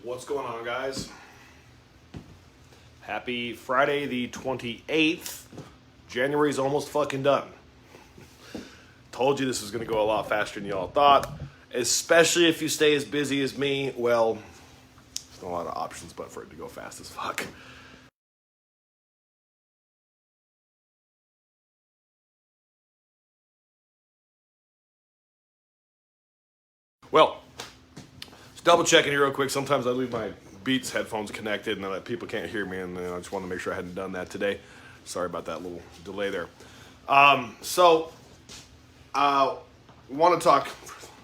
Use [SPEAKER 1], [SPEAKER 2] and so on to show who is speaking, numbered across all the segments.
[SPEAKER 1] What's going on, guys? Happy Friday the 28th. January's almost fucking done. Told you this was going to go a lot faster than y'all thought, especially if you stay as busy as me. Well, there's not a lot of options but for it to go fast as fuck. Well, just double checking here real quick. Sometimes I leave my Beats headphones connected and then people can't hear me, and I just want to make sure I hadn't done that today. Sorry about that little delay there. Want to talk.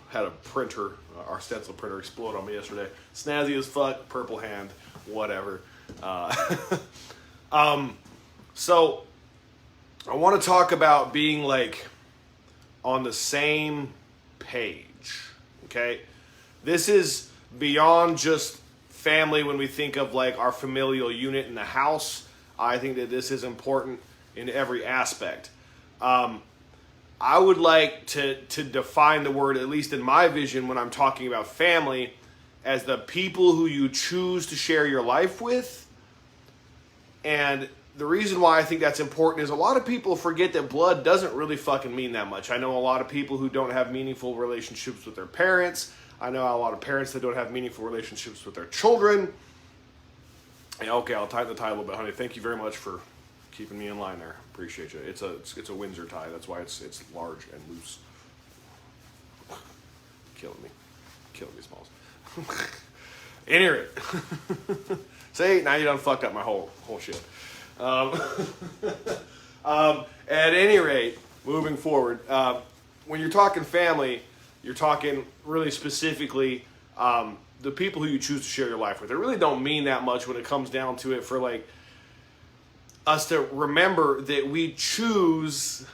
[SPEAKER 1] Had a printer, our stencil printer, explode on me yesterday. Snazzy as fuck, purple hand, whatever. So I want to talk about being like on the same page. Okay, this is beyond just family. When we think of like our familial unit in the house, I think that this is important in every aspect. I would like to define the word, at least in my vision, when I'm talking about family, as the people who you choose to share your life with. And the reason why I think that's important is a lot of people forget that blood doesn't really fucking mean that much. I know a lot of people who don't have meaningful relationships with their parents. I know a lot of parents that don't have meaningful relationships with their children. And okay, I'll tie the tie a little bit, honey. Thank you very much for keeping me in line there. Appreciate you. It's a Windsor tie. That's why it's large and loose. Killing me, Smalls. Anyway, see, now you done fucked up my whole shit. At any rate, moving forward, when you're talking family, you're talking really specifically the people who you choose to share your life with. It really don't mean that much when it comes down to it for like us to remember that we choose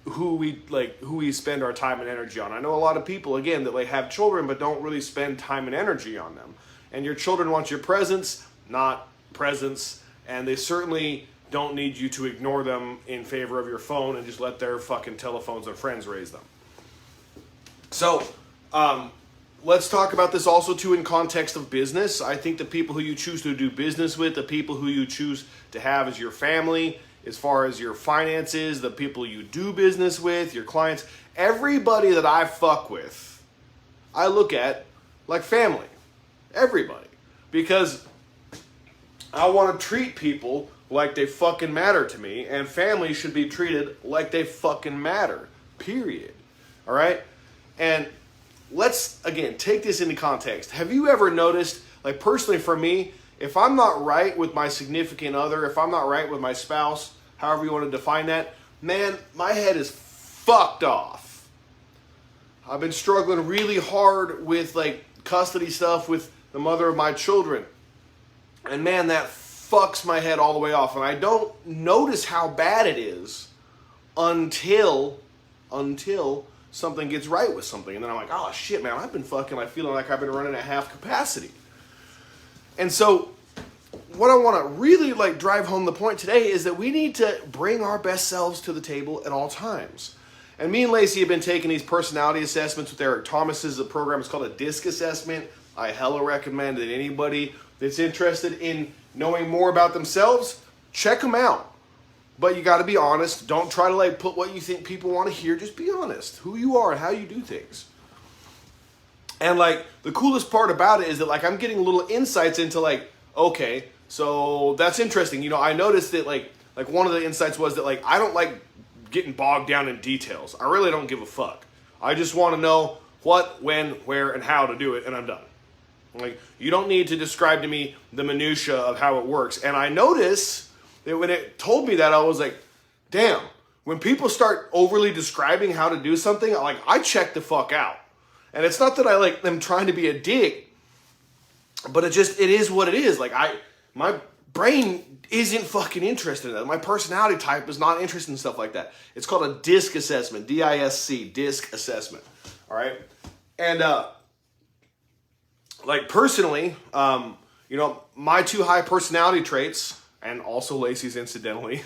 [SPEAKER 1] who we spend our time and energy on. I know a lot of people, again, that like have children but don't really spend time and energy on them. And your children want your presence, not presents, and they certainly don't need you to ignore them in favor of your phone and just let their fucking telephones and friends raise them. So, let's talk about this also too in context of business. I think the people who you choose to do business with, the people who you choose to have as your family, as far as your finances, the people you do business with, your clients, everybody that I fuck with, I look at like family. Everybody. Because I want to treat people like they fucking matter to me, and family should be treated like they fucking matter. Period. All right? And let's, again, take this into context. Have you ever noticed, like personally for me, if I'm not right with my significant other, if I'm not right with my spouse, however you want to define that, man, my head is fucked off. I've been struggling really hard with like custody stuff with the mother of my children. And man, that fucks my head all the way off. And I don't notice how bad it is until something gets right with something. And then I'm like, oh shit, man, I've been fucking like feeling like I've been running at half capacity. And so what I want to really like drive home the point today is that we need to bring our best selves to the table at all times. And me and Lacey have been taking these personality assessments with Eric Thomas's program. It's called a DISC assessment. I hella recommend that anybody that's interested in knowing more about themselves, check them out. But you got to be honest. Don't try to like put what you think people want to hear. Just be honest. Who you are and how you do things. And like the coolest part about it is that like I'm getting little insights into like, okay, so that's interesting. You know, I noticed that like one of the insights was that like I don't like getting bogged down in details. I really don't give a fuck. I just want to know what, when, where, and how to do it, and I'm done. Like you don't need to describe to me the minutia of how it works. And I notice that when it told me that, I was like, damn, when people start overly describing how to do something, I check the fuck out. And it's not that I like them trying to be a dick, but it is what it is. Like my brain isn't fucking interested in that. My personality type is not interested in stuff like that. It's called a DISC assessment, D-I-S-C, DISC assessment. All right. And, like personally, you know, my two high personality traits, and also Lacey's incidentally,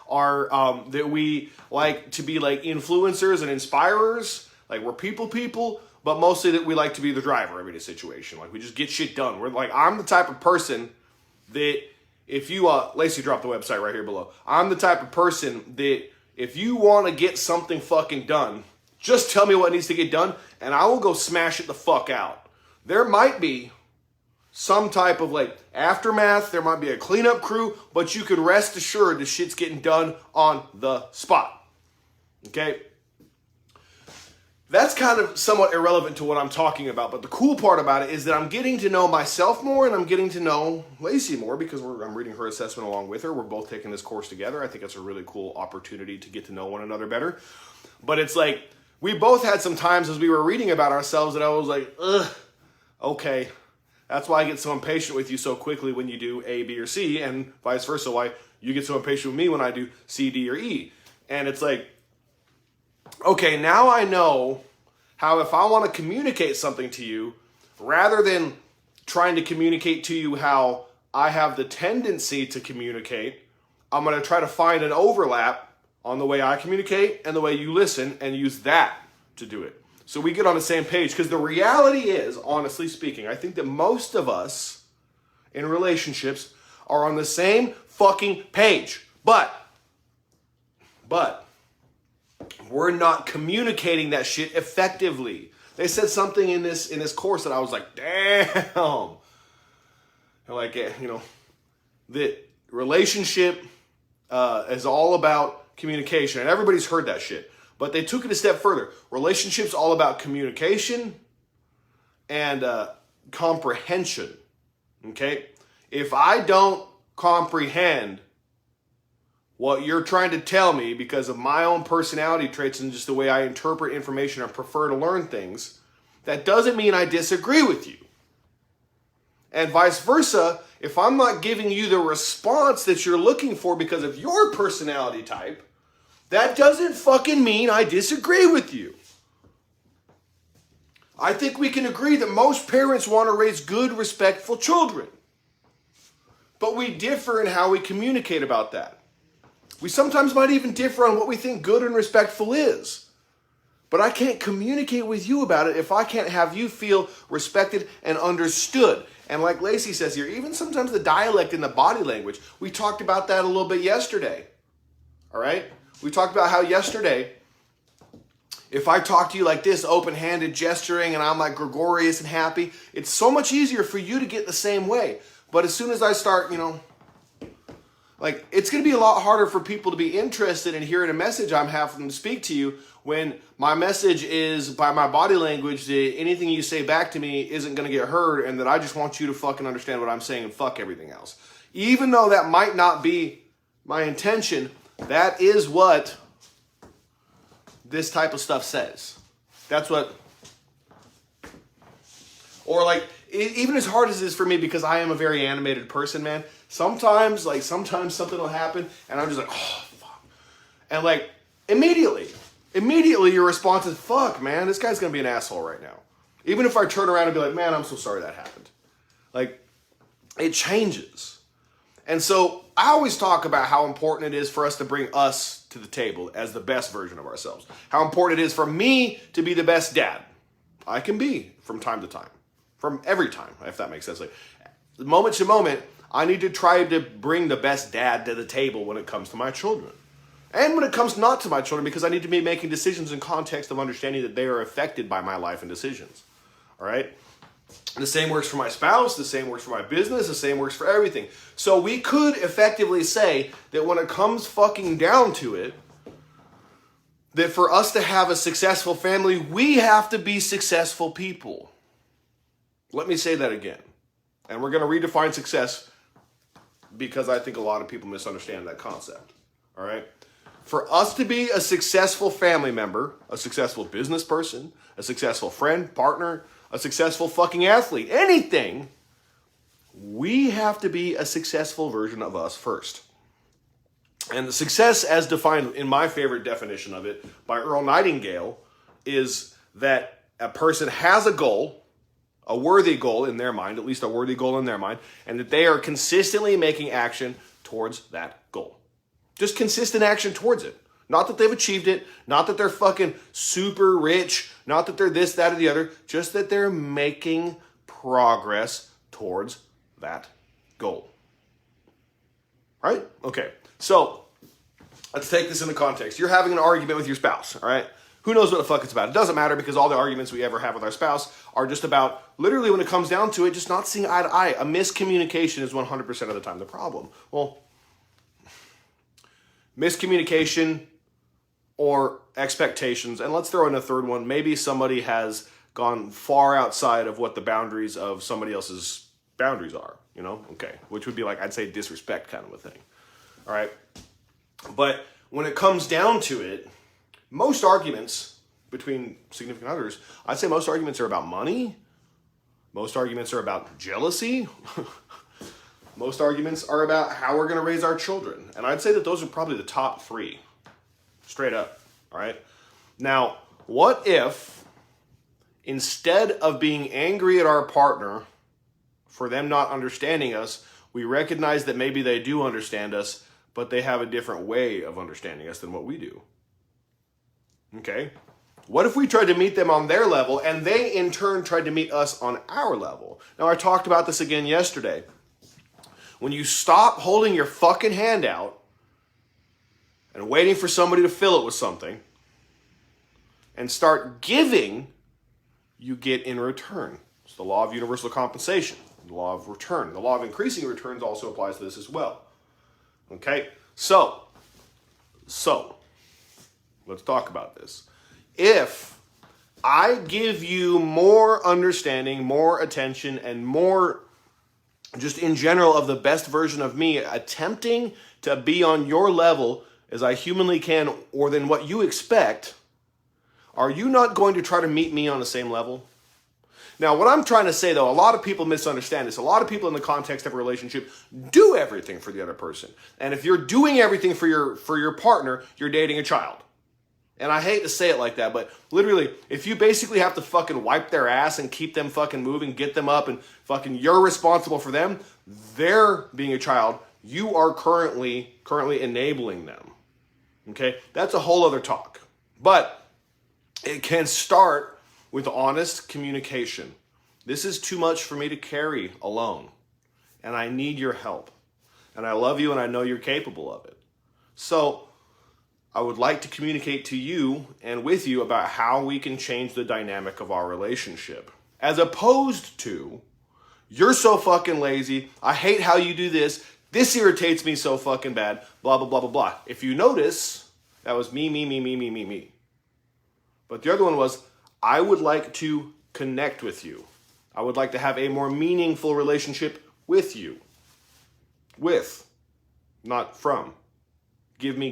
[SPEAKER 1] are that we like to be like influencers and inspirers, Like, we're people, but mostly that we like to be the driver of any situation. Like, we just get shit done. We're like, I'm the type of person that if you, Lacey dropped the website right here below. I'm the type of person that if you want to get something fucking done, just tell me what needs to get done, and I will go smash it the fuck out. There might be some type of like aftermath, there might be a cleanup crew, but you can rest assured the shit's getting done on the spot. Okay? That's kind of somewhat irrelevant to what I'm talking about, but the cool part about it is that I'm getting to know myself more and I'm getting to know Lacey more because I'm reading her assessment along with her. We're both taking this course together. I think it's a really cool opportunity to get to know one another better. But it's like, we both had some times as we were reading about ourselves that I was like, ugh, okay. That's why I get so impatient with you so quickly when you do A, B, or C, and vice versa, why you get so impatient with me when I do C, D, or E. And it's like, okay, now I know how if I want to communicate something to you, rather than trying to communicate to you how I have the tendency to communicate, I'm going to try to find an overlap on the way I communicate and the way you listen and use that to do it. So we get on the same page, because the reality is, honestly speaking, I think that most of us in relationships are on the same fucking page. But we're not communicating that shit effectively. They said something in this course that I was like, damn. Like, you know, that relationship is all about communication. And everybody's heard that shit. But they took it a step further. Relationships all about communication and comprehension. Okay? If I don't comprehend what you're trying to tell me because of my own personality traits and just the way I interpret information or prefer to learn things, that doesn't mean I disagree with you. And vice versa, if I'm not giving you the response that you're looking for because of your personality type, that doesn't fucking mean I disagree with you. I think we can agree that most parents want to raise good, respectful children. But we differ in how we communicate about that. We sometimes might even differ on what we think good and respectful is. But I can't communicate with you about it if I can't have you feel respected and understood. And like Lacey says here, even sometimes the dialect and the body language, we talked about that a little bit yesterday. All right? We talked about how yesterday, if I talk to you like this, open-handed gesturing, and I'm like gregarious and happy, it's so much easier for you to get the same way. But as soon as I start, you know, like, it's going to be a lot harder for people to be interested in hearing a message I'm having to speak to you when my message is, by my body language, that anything you say back to me isn't going to get heard and that I just want you to fucking understand what I'm saying and fuck everything else. Even though that might not be my intention, that is what this type of stuff says. That's what, or like, even as hard as it is for me, because I am a very animated person, man, sometimes something will happen and I'm just like, oh, fuck. And like, immediately your response is, fuck, man, this guy's going to be an asshole right now. Even if I turn around and be like, man, I'm so sorry that happened. Like, it changes. And so I always talk about how important it is for us to bring us to the table as the best version of ourselves. How important it is for me to be the best dad I can be from time to time. From every time, if that makes sense. Like, moment to moment, I need to try to bring the best dad to the table when it comes to my children. And when it comes not to my children, because I need to be making decisions in context of understanding that they are affected by my life and decisions. All right? The same works for my spouse, the same works for my business, the same works for everything. So we could effectively say that when it comes fucking down to it, that for us to have a successful family, we have to be successful people. Let me say that again. And we're going to redefine success because I think a lot of people misunderstand that concept. All right? For us to be a successful family member, a successful business person, a successful friend, partner, a successful fucking athlete, anything, we have to be a successful version of us first. And the success, as defined in my favorite definition of it by Earl Nightingale, is that a person has a goal, a worthy goal in their mind, at least a worthy goal in their mind, and that they are consistently making action towards that goal. Just consistent action towards it. Not that they've achieved it, not that they're fucking super rich, not that they're this, that, or the other, just that they're making progress towards that goal. Right? Okay. So, let's take this into context. You're having an argument with your spouse, all right? Who knows what the fuck it's about? It doesn't matter because all the arguments we ever have with our spouse are just about, literally when it comes down to it, just not seeing eye to eye. A miscommunication is 100% of the time the problem. Well, miscommunication or expectations, and let's throw in a third one. Maybe somebody has gone far outside of what the boundaries of somebody else's boundaries are, you know? Okay, which would be like, I'd say disrespect kind of a thing, all right? But when it comes down to it, most arguments between significant others, I'd say most arguments are about money. Most arguments are about jealousy. Most arguments are about how we're going to raise our children. And I'd say that those are probably the top three. Straight up. All right. Now, what if instead of being angry at our partner for them not understanding us, we recognize that maybe they do understand us, but they have a different way of understanding us than what we do? Okay. What if we tried to meet them on their level and they in turn tried to meet us on our level? Now, I talked about this again yesterday. When you stop holding your fucking hand out and waiting for somebody to fill it with something and start giving, you get in return. It's the law of universal compensation, the law of return. The law of increasing returns also applies to this as well. Okay? So, let's talk about this. If I give you more understanding, more attention, and more just in general of the best version of me, attempting to be on your level as I humanly can or than what you expect, are you not going to try to meet me on the same level? Now, what I'm trying to say, though, a lot of people misunderstand this. A lot of people in the context of a relationship do everything for the other person. And if you're doing everything for your partner, you're dating a child. And I hate to say it like that, but literally, if you basically have to fucking wipe their ass and keep them fucking moving, get them up, and fucking you're responsible for them, they're being a child, you are currently enabling them. Okay? That's a whole other talk. But it can start with honest communication. This is too much for me to carry alone. And I need your help. And I love you and I know you're capable of it. So, I would like to communicate to you and with you about how we can change the dynamic of our relationship. As opposed to, you're so fucking lazy, I hate how you do this, this irritates me so fucking bad, blah, blah, blah, blah, blah. If you notice, that was me. But the other one was, I would like to connect with you. I would like to have a more meaningful relationship with you. With, not from. Give me.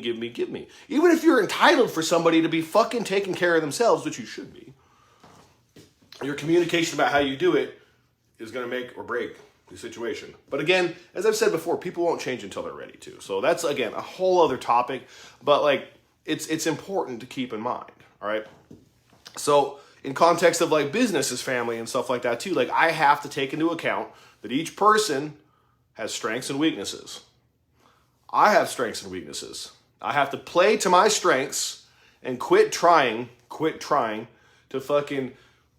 [SPEAKER 1] Even if you're entitled for somebody to be fucking taking care of themselves, which you should be, your communication about how you do it is going to make or break the situation. But again, as I've said before, people won't change until they're ready to. So that's, again, a whole other topic. But, like, it's important to keep in mind, all right? So in context of, like, businesses, family, and stuff like that, too, like, I have to take into account that each person has strengths and weaknesses. I have strengths and weaknesses. I have to play to my strengths and quit trying to fucking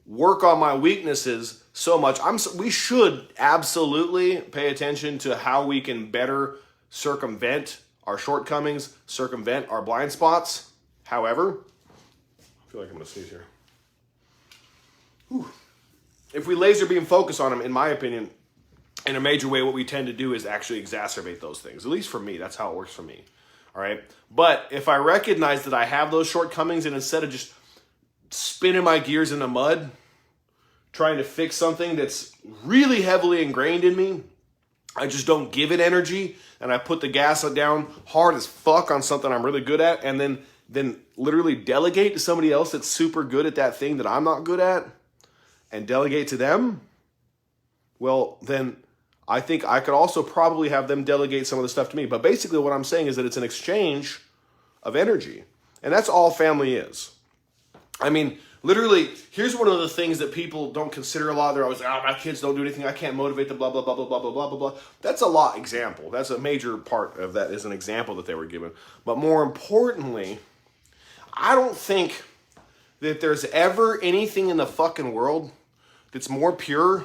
[SPEAKER 1] work on my weaknesses so much. We should absolutely pay attention to how we can better circumvent our shortcomings, circumvent our blind spots. However, I feel like I'm going to sneeze here. Whew. If we laser beam focus on them, in my opinion, in a major way, what we tend to do is actually exacerbate those things. At least for me, that's how it works for me. All right. But if I recognize that I have those shortcomings and instead of just spinning my gears in the mud, trying to fix something that's really heavily ingrained in me, I just don't give it energy and I put the gas down hard as fuck on something I'm really good at and then literally delegate to somebody else that's super good at that thing that I'm not good at and delegate to them, well, then I think I could also probably have them delegate some of the stuff to me. But basically what I'm saying is that it's an exchange of energy. And that's all family is. I mean, Literally, here's one of the things that people don't consider a lot. They're always, oh, my kids don't do anything. I can't motivate them, blah, blah, blah, blah, blah, blah, blah, blah, blah. That's a lot example. That's a major part of that is an example that they were given. But more importantly, I don't think that there's ever anything in the fucking world that's more pure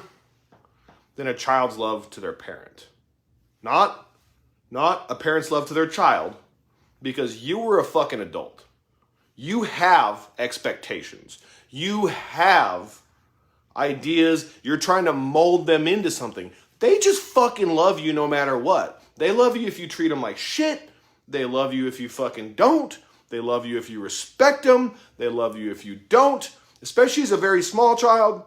[SPEAKER 1] than a child's love to their parent. Not a parent's love to their child, because you were a fucking adult. You have expectations. You have ideas. You're trying to mold them into something. They just fucking love you no matter what. They love you if you treat them like shit. They love you if you fucking don't. They love you if you respect them. They love you if you don't, especially as a very small child.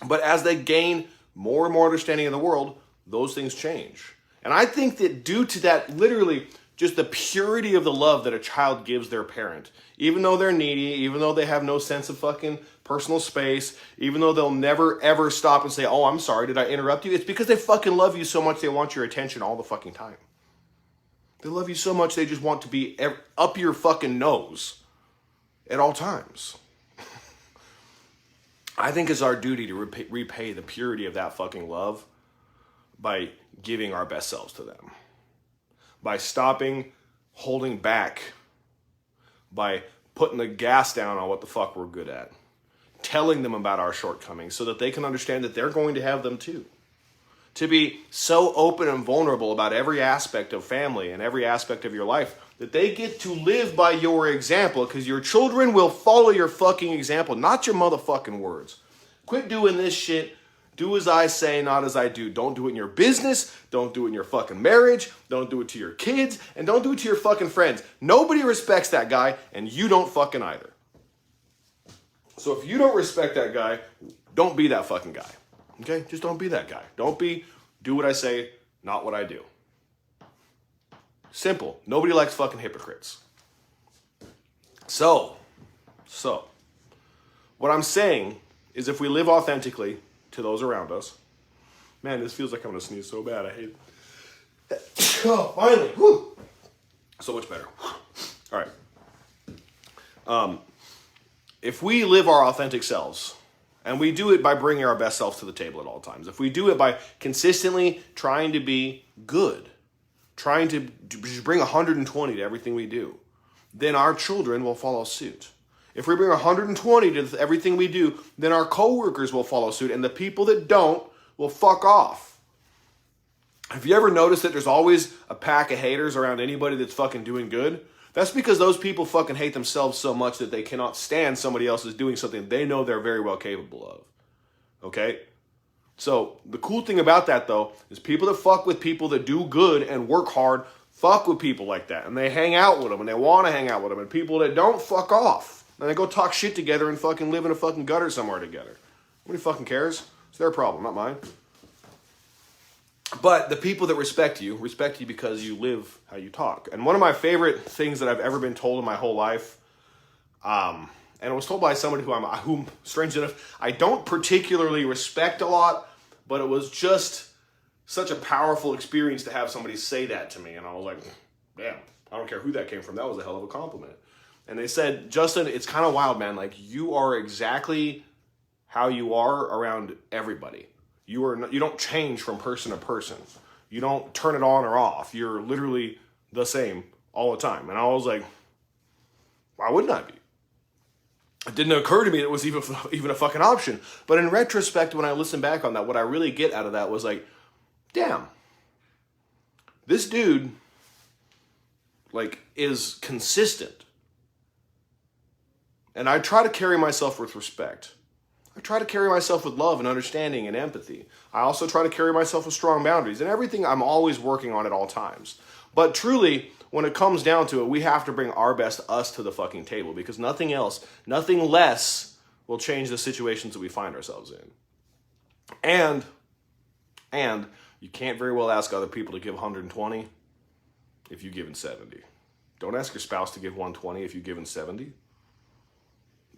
[SPEAKER 1] But as they gain more and more understanding of the world, those things change. And I think that due to that, literally, just the purity of the love that a child gives their parent, even though they're needy, even though they have no sense of fucking personal space, even though they'll never ever stop and say, oh, I'm sorry, did I interrupt you? It's because they fucking love you so much they want your attention all the fucking time. They love you so much they just want to be up your fucking nose at all times. I think it's our duty to repay the purity of that fucking love by giving our best selves to them. By stopping holding back. By putting the gas down on what the fuck we're good at. Telling them about our shortcomings so that they can understand that they're going to have them too. To be so open and vulnerable about every aspect of family and every aspect of your life that they get to live by your example, because your children will follow your fucking example, not your motherfucking words. Quit doing this shit. Do as I say, not as I do. Don't do it in your business. Don't do it in your fucking marriage. Don't do it to your kids. And don't do it to your fucking friends. Nobody respects that guy, and you don't fucking either. So if you don't respect that guy, don't be that fucking guy. Okay? Just don't be that guy. Do what I say, not what I do. Simple. Nobody likes fucking hypocrites. So, what I'm saying is if we live authentically to those around us, man, this feels like I'm gonna sneeze so bad. I hate it. Oh, finally. Whew. So much better. All right. If we live our authentic selves, and we do it by bringing our best selves to the table at all times, if we do it by consistently trying to be good, trying to bring 120 to everything we do, then our children will follow suit. If we bring 120 to everything we do, then our coworkers will follow suit, and the people that don't will fuck off. Have you ever noticed that there's always a pack of haters around anybody that's fucking doing good? That's because those people fucking hate themselves so much that they cannot stand somebody else is doing something they know they're very well capable of. Okay? So the cool thing about that, though, is people that fuck with people that do good and work hard fuck with people like that. And they hang out with them and they want to hang out with them. And people that don't, fuck off. And they go talk shit together and fucking live in a fucking gutter somewhere together. Nobody fucking cares. It's their problem, not mine. But the people that respect you because you live how you talk. And one of my favorite things that I've ever been told in my whole life, and it was told by somebody whom, strange enough, I don't particularly respect a lot, but it was just such a powerful experience to have somebody say that to me. And I was like, damn, I don't care who that came from. That was a hell of a compliment. And they said, Justin, it's kind of wild, man. Like, you are exactly how you are around everybody. You don't change from person to person. You don't turn it on or off. You're literally the same all the time. And I was like, why wouldn't I be? It didn't occur to me that it was even a fucking option. But in retrospect, when I listen back on that, what I really get out of that was like, damn, this dude, like, is consistent. And I try to carry myself with respect. I try to carry myself with love and understanding and empathy. I also try to carry myself with strong boundaries. And everything I'm always working on at all times. But truly, when it comes down to it, we have to bring our best us to the fucking table. Because nothing else, nothing less will change the situations that we find ourselves in. And you can't very well ask other people to give 120 if you've given 70. Don't ask your spouse to give 120 if you've given 70.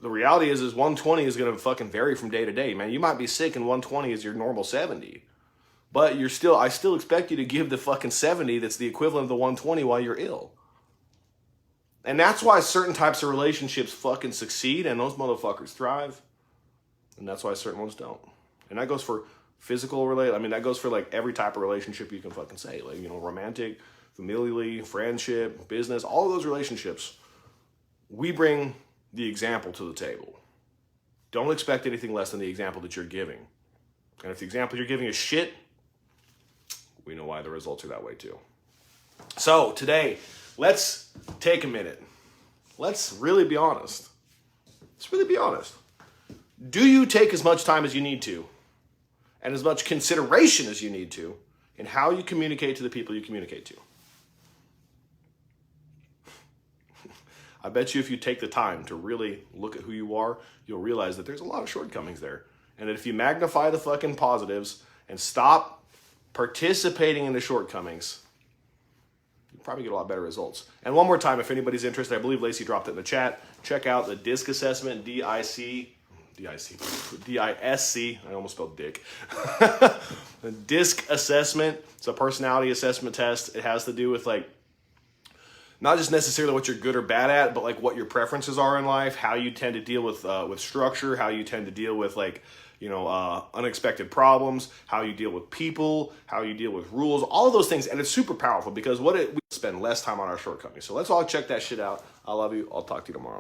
[SPEAKER 1] The reality is 120 is going to fucking vary from day to day, man. You might be sick and 120 is your normal 70. But I still expect you to give the fucking 70 that's the equivalent of the 120 while you're ill. And that's why certain types of relationships fucking succeed and those motherfuckers thrive. And that's why certain ones don't. And that goes for physical that goes for like every type of relationship you can fucking say. Like, romantic, familially, friendship, business, all of those relationships. We bring the example to the table. Don't expect anything less than the example that you're giving. And if the example you're giving is shit, we know why the results are that way too. So today, let's take a minute. Let's really be honest. Do you take as much time as you need to and as much consideration as you need to in how you communicate to the people you communicate to? I bet you if you take the time to really look at who you are, you'll realize that there's a lot of shortcomings there. And that if you magnify the fucking positives and stop participating in the shortcomings, you probably get a lot better results. And one more time, if anybody's interested, I believe Lacey dropped it in the chat. Check out the DISC assessment, D-I-S-C. I almost spelled dick. The DISC assessment. It's a personality assessment test. It has to do with not just necessarily what you're good or bad at, but like what your preferences are in life, how you tend to deal with structure, how you tend to deal with unexpected problems, how you deal with people, how you deal with rules, all of those things. And it's super powerful because we spend less time on our shortcomings. So let's all check that shit out. I love you. I'll talk to you tomorrow.